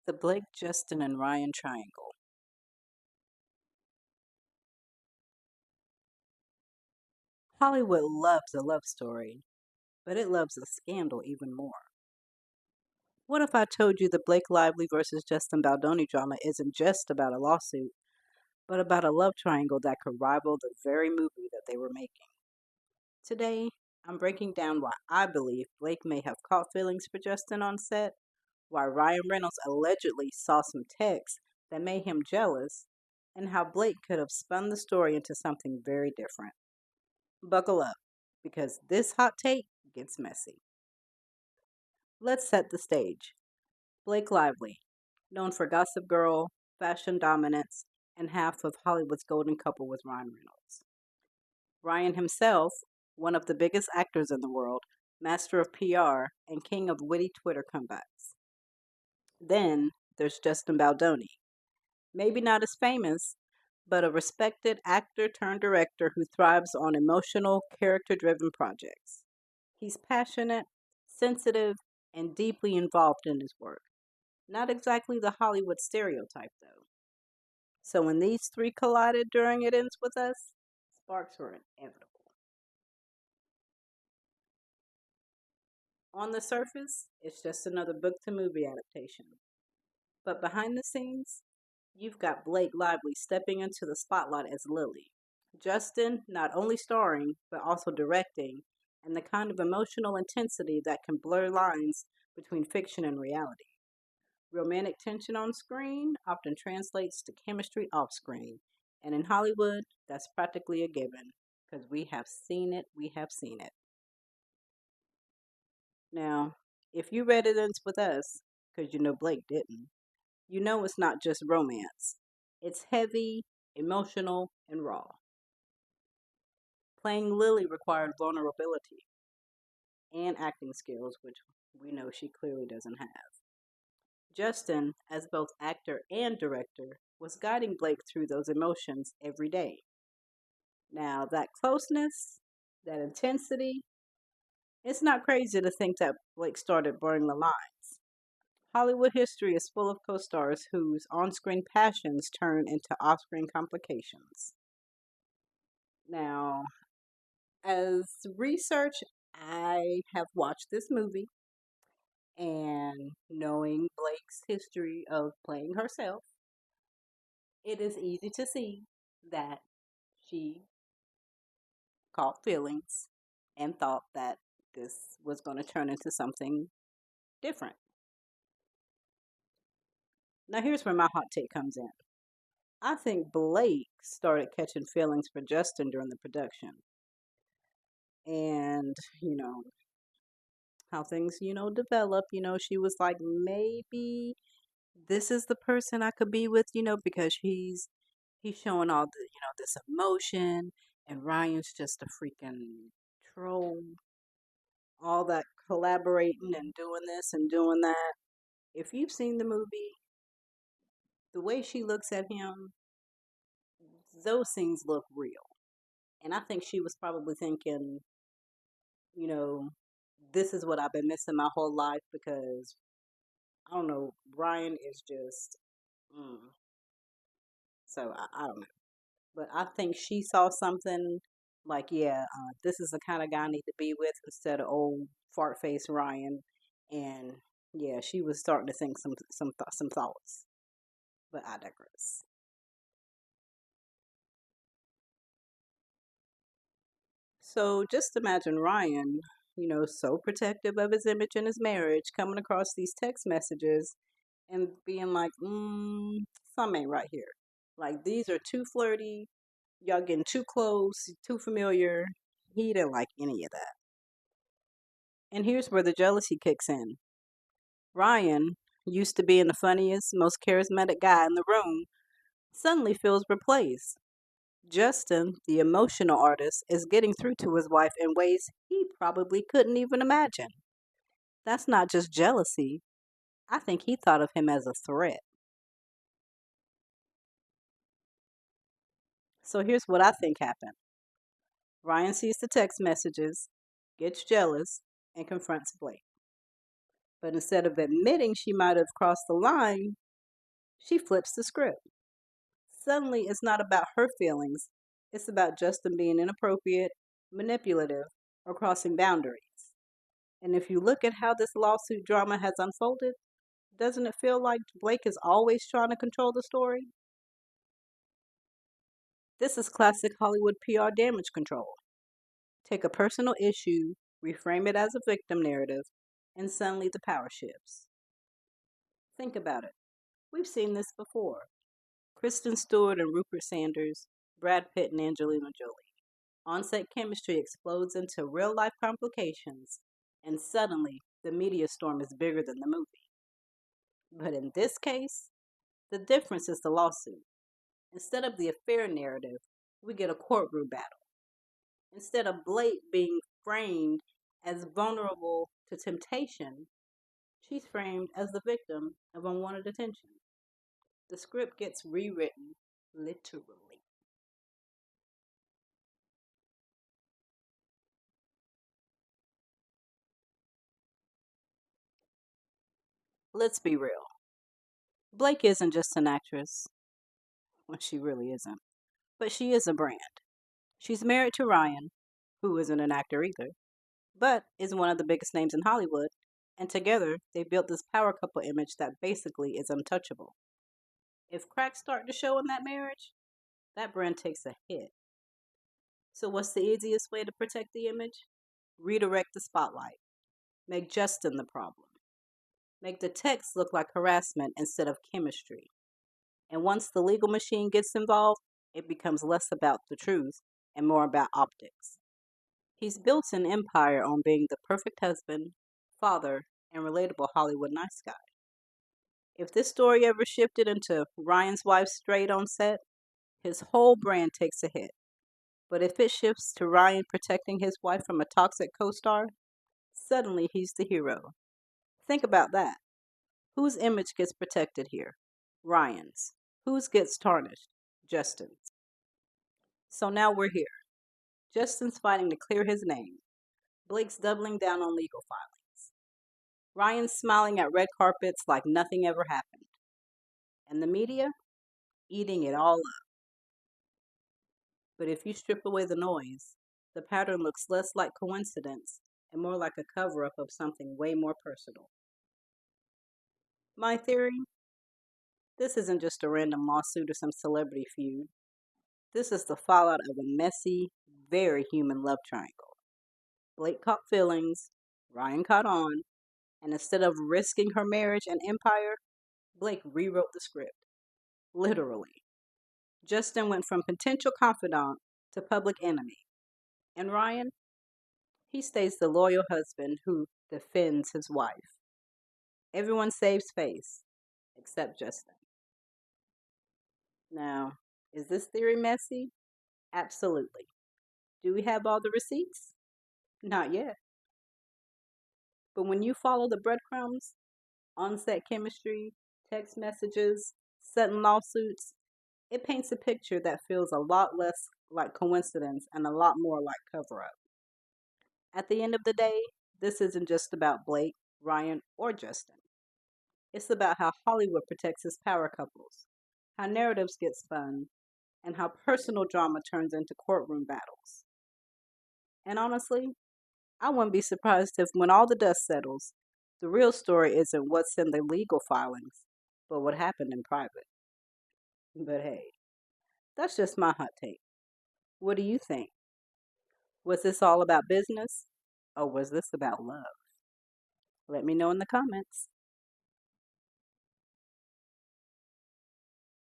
The Blake, Justin, and Ryan triangle. Hollywood loves a love story, but it loves a scandal even more. What if I told you the Blake Lively versus Justin Baldoni drama isn't just about a lawsuit, but about a love triangle that could rival the very movie that they were making? Today, I'm breaking down why I believe Blake may have caught feelings for Justin on set, why Ryan Reynolds allegedly saw some texts that made him jealous, and how Blake could have spun the story into something very different. Buckle up, because this hot take gets messy. Let's set the stage. Blake Lively, known for Gossip Girl, Fashion Dominance, and half of Hollywood's golden couple with Ryan Reynolds. Ryan himself, one of the biggest actors in the world, master of PR, and king of witty Twitter comebacks. Then there's Justin Baldoni, maybe not as famous, but a respected actor turned director who thrives on emotional, character driven projects. He's passionate, sensitive, and deeply involved in his work. Not exactly the Hollywood stereotype, though. So when these three collided during It Ends With Us, sparks were inevitable. On the surface, it's just another book to movie adaptation. But behind the scenes, you've got Blake Lively stepping into the spotlight as Lily. Justin not only starring, but also directing, and the kind of emotional intensity that can blur lines between fiction and reality. Romantic tension on screen often translates to chemistry off screen, and in Hollywood, that's practically a given, because we have seen it, we have seen it. Now, if you read It Ends With Us, because you know Blake didn't, you know it's not just romance. It's heavy, emotional, and raw. Playing Lily required vulnerability and acting skills, which we know she clearly doesn't have. Justin, as both actor and director, was guiding Blake through those emotions every day. Now, that closeness, that intensity, it's not crazy to think that Blake started blurring the lines. Hollywood history is full of co stars whose on screen passions turn into off screen complications. Now, as research, I have watched this movie, and knowing Blake's history of playing herself, it is easy to see that she caught feelings and thought that this was going to turn into something different. Now, here's where my hot take comes in. I think Blake started catching feelings for Justin during the production. And, how things, develop. She was like, maybe this is the person I could be with, because he's showing all the, this emotion, and Ryan's just a freaking troll. All that collaborating and doing this and doing that. If you've seen the movie, the way she looks at him, those scenes look real. And I think she was probably thinking, you know, this is what I've been missing my whole life because I don't know, Ryan is just, mm. So I don't know. But I think she saw something like, yeah, this is the kind of guy I need to be with instead of old fart face Ryan. And yeah, she was starting to think some thoughts. But I digress. So just imagine Ryan, so protective of his image and his marriage, coming across these text messages and being like, something ain't right here. Like these are too flirty. Y'all getting too close, too familiar. He didn't like any of that. And here's where the jealousy kicks in. Ryan, used to being the funniest, most charismatic guy in the room, suddenly feels replaced. Justin, the emotional artist, is getting through to his wife in ways he probably couldn't even imagine. That's not just jealousy. I think he thought of him as a threat. So here's what I think happened. Ryan sees the text messages, gets jealous, and confronts Blake. But instead of admitting she might have crossed the line, she flips the script. Suddenly, it's not about her feelings, it's about Justin being inappropriate, manipulative, or crossing boundaries. And if you look at how this lawsuit drama has unfolded, doesn't it feel like Blake is always trying to control the story? This is classic Hollywood PR damage control. Take a personal issue, reframe it as a victim narrative, and suddenly the power shifts. Think about it. We've seen this before. Kristen Stewart and Rupert Sanders, Brad Pitt and Angelina Jolie. On-set chemistry explodes into real-life complications, and suddenly the media storm is bigger than the movie. But in this case, the difference is the lawsuit. Instead of the affair narrative, we get a courtroom battle. Instead of Blake being framed as vulnerable to temptation, she's framed as the victim of unwanted attention. The script gets rewritten, literally. Let's be real. Blake isn't just an actress. Well, she really isn't. But she is a brand. She's married to Ryan, who isn't an actor either, but is one of the biggest names in Hollywood, and together they built this power couple image that basically is untouchable. If cracks start to show in that marriage, that brand takes a hit. So, what's the easiest way to protect the image? Redirect the spotlight. Make Justin the problem. Make the text look like harassment instead of chemistry. And once the legal machine gets involved, it becomes less about the truth and more about optics. He's built an empire on being the perfect husband, father, and relatable Hollywood nice guy. If this story ever shifted into Ryan's wife straight on set, his whole brand takes a hit. But if it shifts to Ryan protecting his wife from a toxic co star, suddenly he's the hero. Think about that. Whose image gets protected here? Ryan's. Whose gets tarnished? Justin's. So now we're here. Justin's fighting to clear his name. Blake's doubling down on legal filings. Ryan's smiling at red carpets like nothing ever happened. And the media? Eating it all up. But if you strip away the noise, the pattern looks less like coincidence and more like a cover up of something way more personal. My theory? This isn't just a random lawsuit or some celebrity feud. This is the fallout of a messy, very human love triangle. Blake caught feelings, Ryan caught on, and instead of risking her marriage and empire, Blake rewrote the script. Literally. Justin went from potential confidant to public enemy. And Ryan? He stays the loyal husband who defends his wife. Everyone saves face, except Justin. Now, is this theory messy? Absolutely. Do we have all the receipts? Not yet. But when you follow the breadcrumbs, on-set chemistry, text messages, sudden lawsuits, it paints a picture that feels a lot less like coincidence and a lot more like cover-up. At the end of the day, this isn't just about Blake, Ryan, or Justin. It's about how Hollywood protects its power couples, how narratives get spun, and how personal drama turns into courtroom battles. And honestly, I wouldn't be surprised if, when all the dust settles, the real story isn't what's in the legal filings, but what happened in private. But hey, that's just my hot take. What do you think? Was this all about business? Or was this about love? Let me know in the comments.